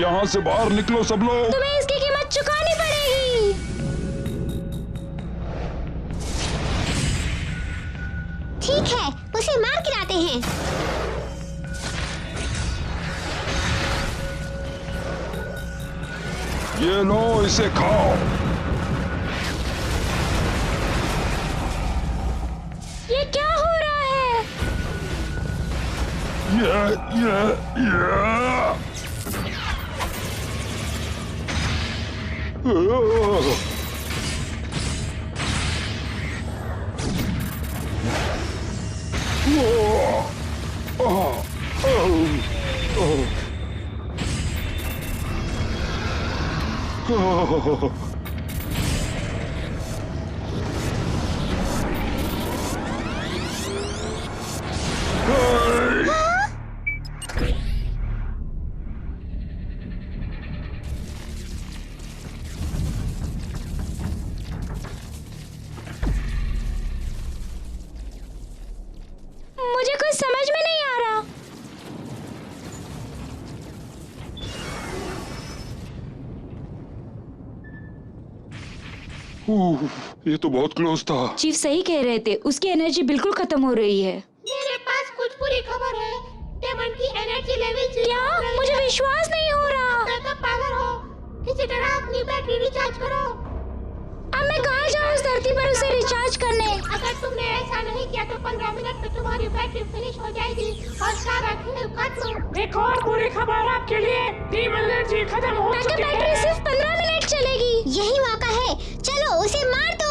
यहाँ से बाहर निकलो सब लोग। तुम्हें इसकी कीमत चुकानी पड़ेगी। ठीक है, उसे मार गिराते हैं। ये लो, इसे खाओ। ये क्या हो रहा है? मुझे कुछ समझ में नहीं आ रहा। ये तो बहुत क्लोज था। चीफ सही कह रहे थे, उसकी एनर्जी बिल्कुल खत्म हो रही है। मेरे पास कुछ बुरी खबर है। डेमन की एनर्जी लेवल क्या? मुझे विश्वास नहीं हो रहा। बैकअप पावर हो, किसी तरह अपनी बैटरी रिचार्ज करो। अब मैं कहाँ जाऊँ उस धरती पर उसे रिचार्ज करने? अगर तुमने ऐसा नहीं किया तो 15 मिनट में तुम्हारी बैटरी फिनिश हो जाएगी और सारा खेल खत्म। एक और बुरी खबर आपके लिए, टीम एनर्जी खत्म हो चुकी है। बैटरी सिर्फ 15 मिनट चलेगी। यही मौका है, चलो उसे मार दो।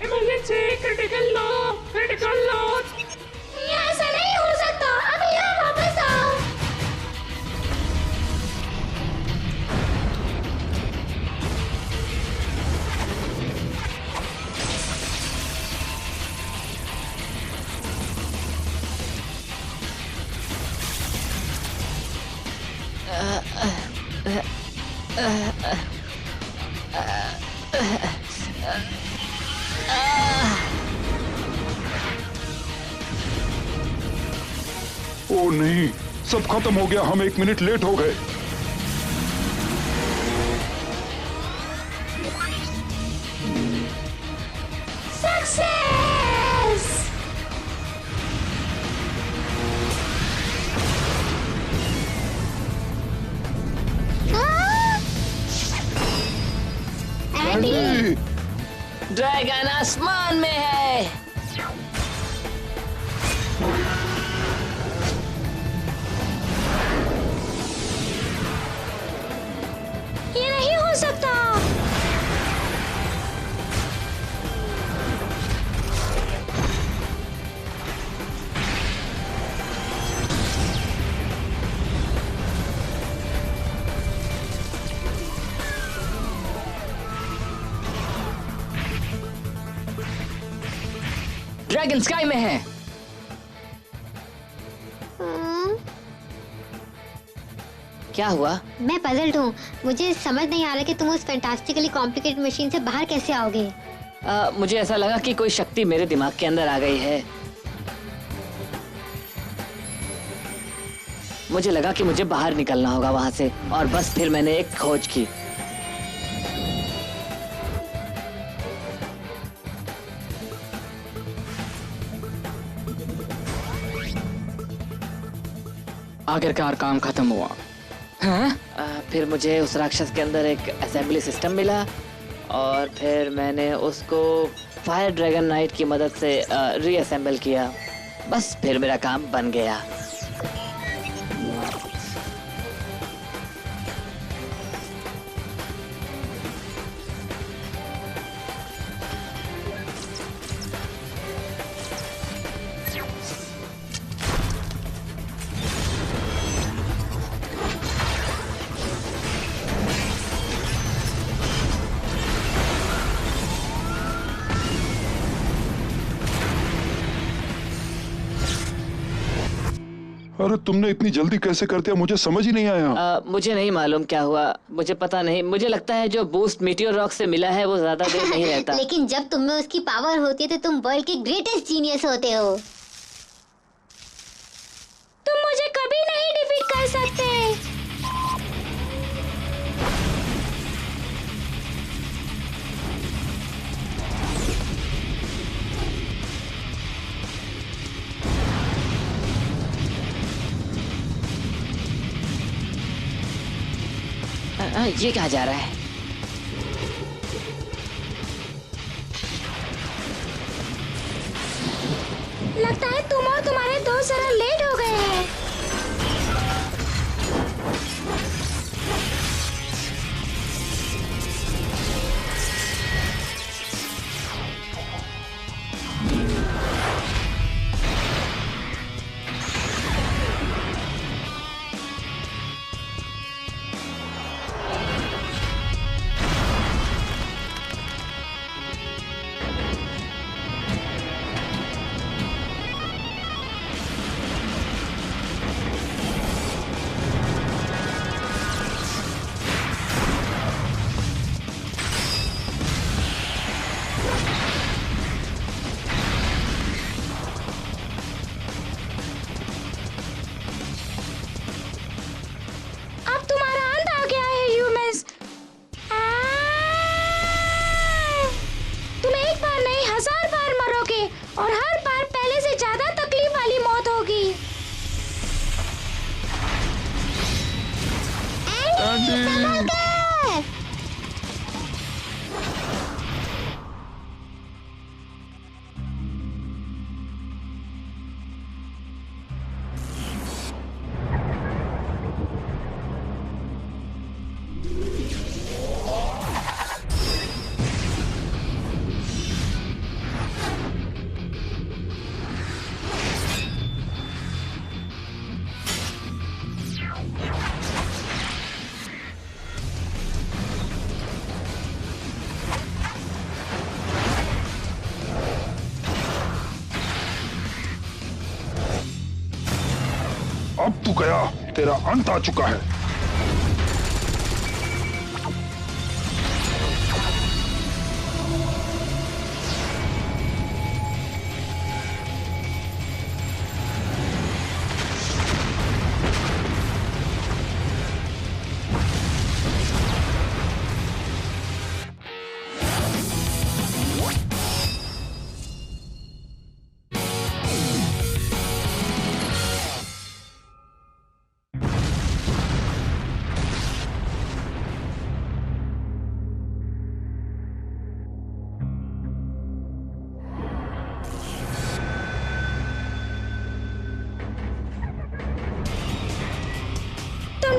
इमरजेंसी, क्रिटिकल लो, क्रिटिकल लो। ये ऐसा नहीं हो सकता। अभी यहाँ वापस आओ। ओ नहीं, सब खत्म हो गया। हम 1 मिनट लेट हो गए। ड्रैगन आसमान में है। ये नहीं हो सकता। ड्रैगन स्काई में है। क्या हुआ? मैं पजल्ड हूँ। मुझे समझ नहीं आ रहा कि तुम उस फैंटास्टिकली कॉम्प्लिकेटेड मशीन से बाहर कैसे आओगे। मुझे ऐसा लगा कि कोई शक्ति मेरे दिमाग के अंदर आ गई है। मुझे लगा कि मुझे बाहर निकलना होगा वहां से, और बस फिर मैंने एक खोज की। आखिरकार काम खत्म हुआ। हाँ? फिर मुझे उस राक्षस के अंदर एक असेंबली सिस्टम मिला, और फिर मैंने उसको फायर ड्रैगन नाइट की मदद से रीअसेंबल किया। बस फिर मेरा काम बन गया। अरे तुमने इतनी जल्दी कैसे कर दिया, मुझे समझ ही नहीं आया। मुझे नहीं मालूम क्या हुआ, मुझे पता नहीं। मुझे लगता है जो बूस्ट मीटियोर रॉक से मिला है वो ज्यादा देर नहीं रहता। लेकिन जब तुम में उसकी पावर होती है तो तुम वर्ल्ड के ग्रेटेस्ट जीनियस होते हो। तुम मुझे कभी नहीं डिफीट कर सकते। ये कहाँ जा रहा है? लगता है तुम और तुम्हारे दोस्त जरा लेट हो गए हैं। अब तुम्हारा अंत आ गया है ह्यूमंस। तुम एक बार नहीं 1000 बार मरोगे, और हर बार पहले से ज्यादा तकलीफ वाली मौत होगी। एंडी! अब तू गया, तेरा अंत आ चुका है।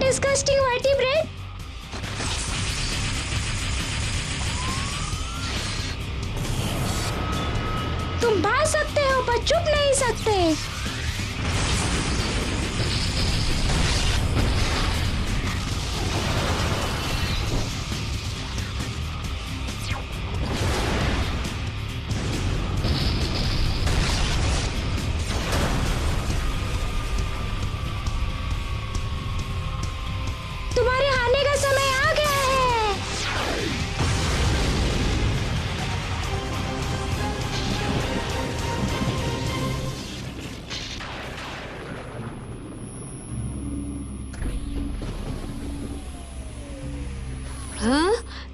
Disgusting vertebrate. तुम भाग सकते हो पर छुप नहीं सकते।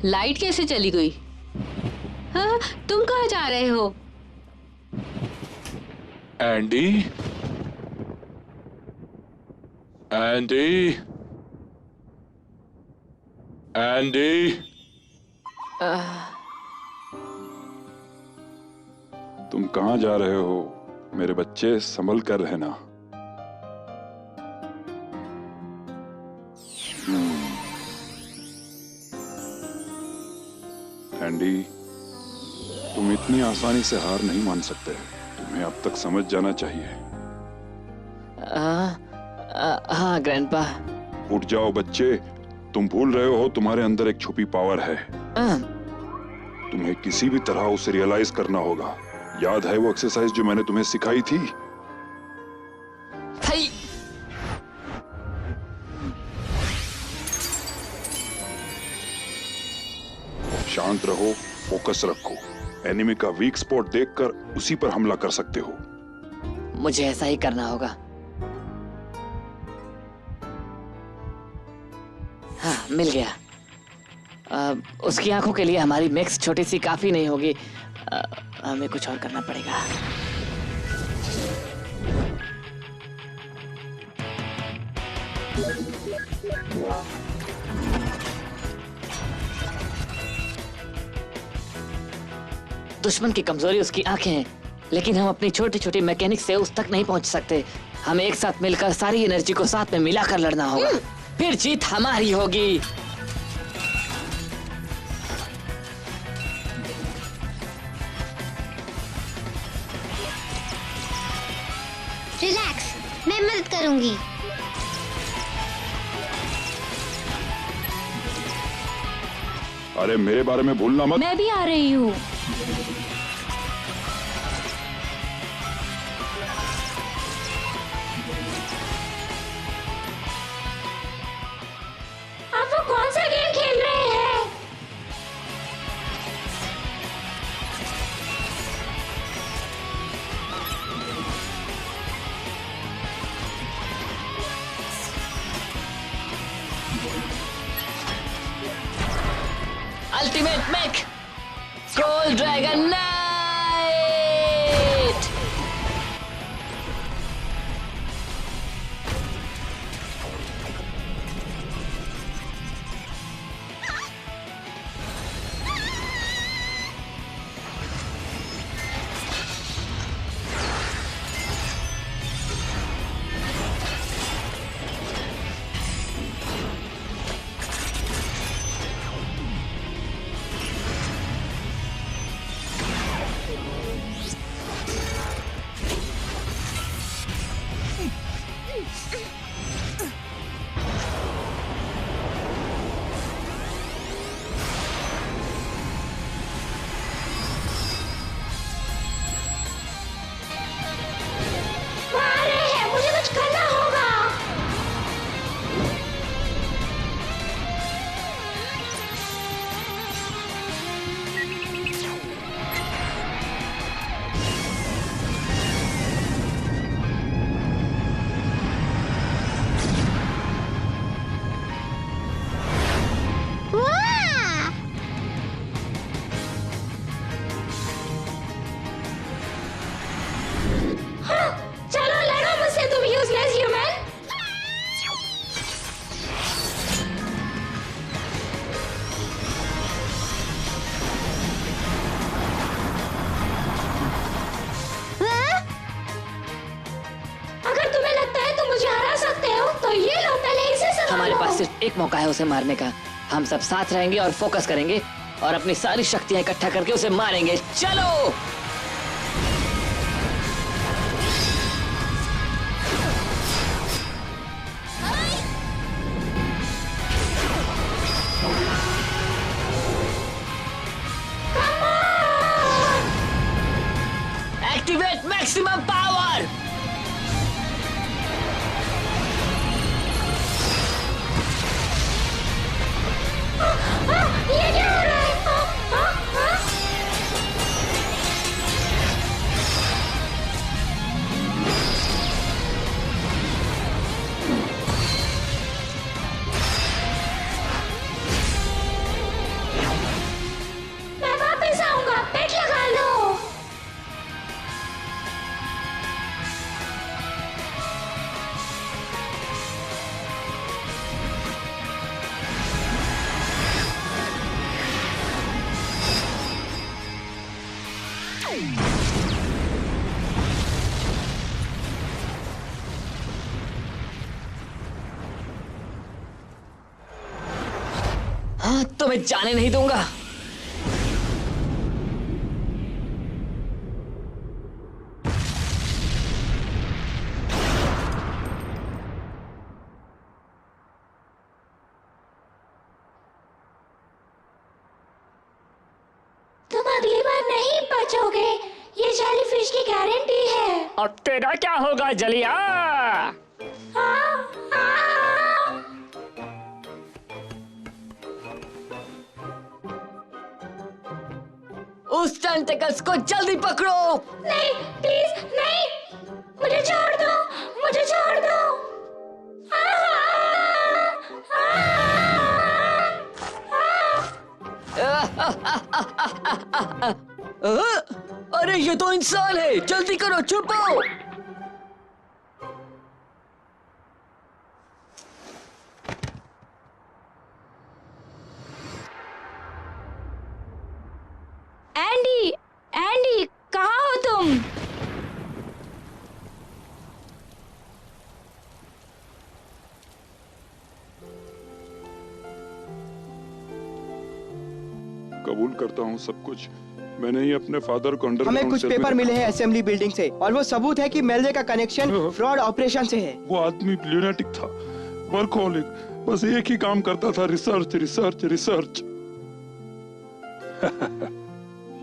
लाइट कैसे चली गई? हाँ, तुम कहाँ जा रहे हो? एंडी, एंडी, एंडी, तुम कहाँ जा रहे हो? मेरे बच्चे, संभल कर रहना। एंडी, तुम इतनी आसानी से हार नहीं मान सकते। तुम्हें अब तक समझ जाना चाहिए। हाँ ग्रैंडपा। उठ जाओ बच्चे, तुम भूल रहे हो तुम्हारे अंदर एक छुपी पावर है। तुम्हें किसी भी तरह उसे रियलाइज करना होगा। याद है वो एक्सरसाइज जो मैंने तुम्हें सिखाई थी? शांत रहो, फोकस रखो। एनिमी का वीक स्पॉट देखकर उसी पर हमला कर सकते हो। मुझे ऐसा ही करना होगा। हाँ, मिल गया। उसकी आंखों के लिए हमारी मिक्स छोटी सी काफी नहीं होगी। हमें कुछ और करना पड़ेगा। दुश्मन की कमजोरी उसकी आंखें हैं, लेकिन हम अपनी छोटी छोटी मैकेनिक से उस तक नहीं पहुंच सकते। हमें एक साथ मिलकर सारी एनर्जी को साथ में मिलाकर लड़ना होगा, फिर जीत हमारी होगी। रिलैक्स, मैं मदद करूंगी। अरे मेरे बारे में भूलना मत। मैं भी आ रही हूँ। आप वो कौन सा गेम खेल रहे हैं? Ultimate make scroll dragon night. सिर्फ एक मौका है उसे मारने का। हम सब साथ रहेंगे और फोकस करेंगे और अपनी सारी शक्तियां इकट्ठा करके उसे मारेंगे। चलो! Activate maximum power! ये क्या हो रहा है? तुम्हें जाने नहीं दूंगा। तुम अगली बार नहीं बचोगे, ये जेलीफिश की गारंटी है। अब तेरा क्या होगा जलिया? उस टेंटिकल्स को जल्दी पकड़ो। नहीं, प्लीज नहीं, मुझे छोड़ दो, मुझे छोड़ दो। अरे ये तो इंसान है, जल्दी करो, छुपो। एंडी, एंडी, कहाँ हो तुम? कबूल करता हूँ सब कुछ। मैंने ही अपने फादर को हमें कुछ पेपर मिले हैं असेंबली बिल्डिंग से और वो सबूत है कि मेलजे का कनेक्शन फ्रॉड ऑपरेशन से है। वो आदमी ल्यूनेटिक था, वर्कहोलिक, बस एक ही काम करता था, रिसर्च रिसर्च रिसर्च।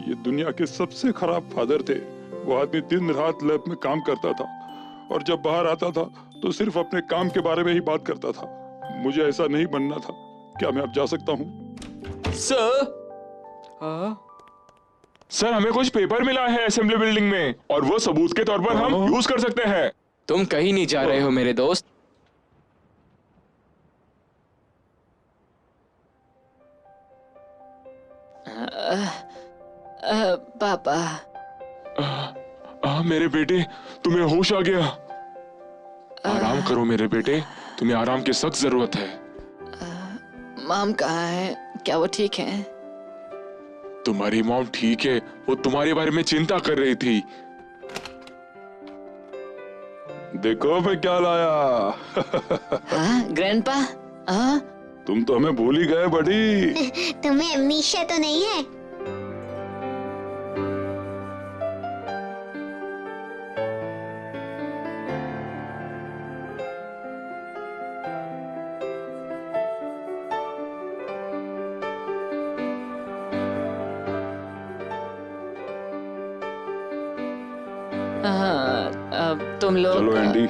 ये दुनिया के सबसे खराब फादर थे। वो आदमी दिन रात लैब में काम करता था और जब बाहर आता था तो सिर्फ अपने काम के बारे में ही बात करता था। मुझे ऐसा नहीं बनना था। क्या मैं अब जा सकता हूँ? सर हमें कुछ पेपर मिला है असेंबली बिल्डिंग में और वो सबूत के तौर पर हम यूज कर सकते हैं। तुम कहीं नहीं जा रहे हो मेरे दोस्त। पापा। मेरे बेटे, तुम्हें होश आ गया। आराम करो मेरे बेटे, तुम्हें आराम की सख्त जरूरत है। मॉम कहाँ है? क्या वो ठीक है? तुम्हारी मॉम ठीक है, वो तुम्हारे बारे में चिंता कर रही थी। देखो मैं क्या लाया। हाँ, ग्रैंडपा? हाँ? तुम तो हमें भूल ही गए बड़ी। तुम्हें अमनीशिया तो नहीं है? हाँ, अब तुम लोग। चलो एंडी,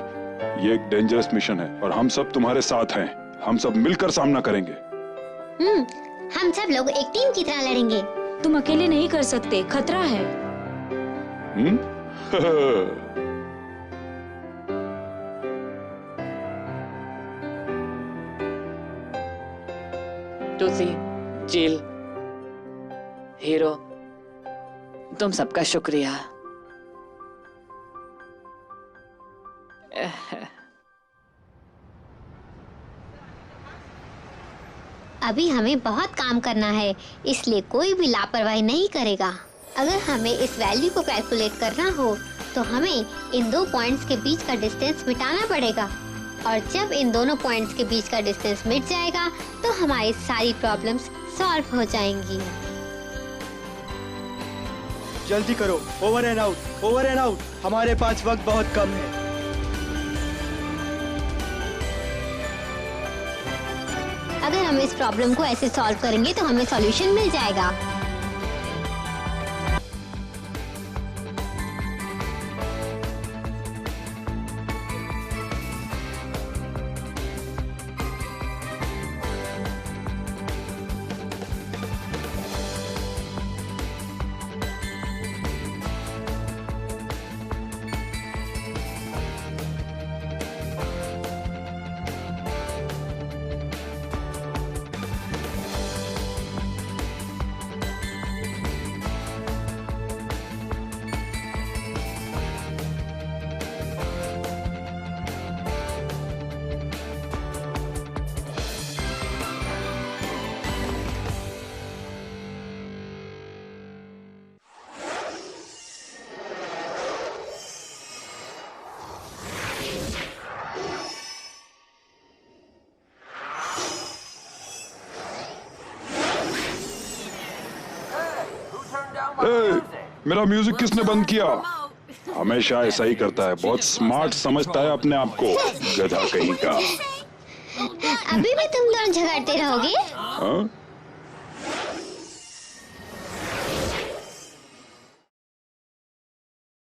ये एक डेंजरस मिशन है और हम सब तुम्हारे साथ हैं। हम सब मिलकर सामना करेंगे। हम सब लोग एक टीम की तरह लड़ेंगे। तुम अकेले नहीं कर सकते, खतरा है। टूसी, जिल, हीरो, तुम सबका शुक्रिया। अभी हमें बहुत काम करना है, इसलिए कोई भी लापरवाही नहीं करेगा। अगर हमें इस वैल्यू को कैलकुलेट करना हो तो हमें इन दो पॉइंट्स के बीच का डिस्टेंस मिटाना पड़ेगा और जब इन दोनों पॉइंट्स के बीच का डिस्टेंस मिट जाएगा तो हमारी सारी प्रॉब्लम्स सॉल्व हो जाएंगी। जल्दी करो, over and out, over and out. हमारे पास वक्त बहुत कम है। अगर हम इस प्रॉब्लम को ऐसे सॉल्व करेंगे तो हमें सॉल्यूशन मिल जाएगा। मेरा म्यूजिक किसने बंद किया? हमेशा ऐसा ही करता है, बहुत स्मार्ट समझता है अपने आप को, गधा कहीं का। अभी भी तुम दोनों झगड़ते रहोगे? हाँ?